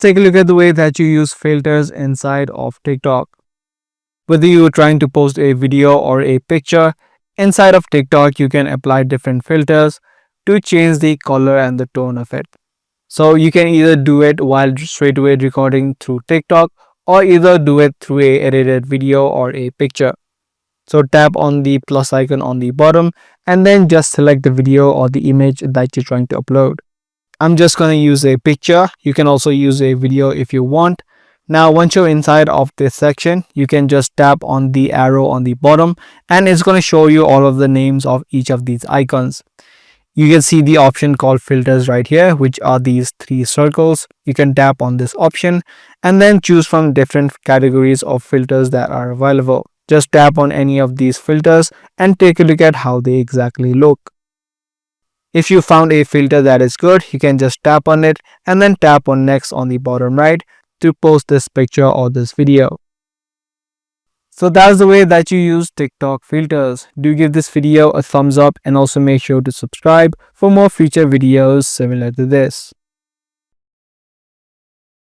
take a look at the way that you use filters inside of TikTok. Whether you are trying to post a video or a picture, inside of TikTok you can apply different filters to change the color and the tone of it. So you can either do it while straight away recording through TikTok or either do it through a edited video or a picture. So tap on the plus icon on the bottom and then just select the video or the image that you're trying to upload. I'm just going to use a picture. You can also use a video if you want. Now once you're inside of this section, you can just tap on the arrow on the bottom and it's going to show you all of the names of each of these icons. You can see the option called filters right here, which are these three circles. You can tap on this option and then choose from different categories of filters that are available. Just tap on any of these filters and take a look at how they exactly look. If you found a filter that is good, you can just tap on it and then tap on next on the bottom right to post this picture or this video. So that's the way that you use TikTok filters. Do give this video a thumbs up and also make sure to subscribe for more future videos similar to this.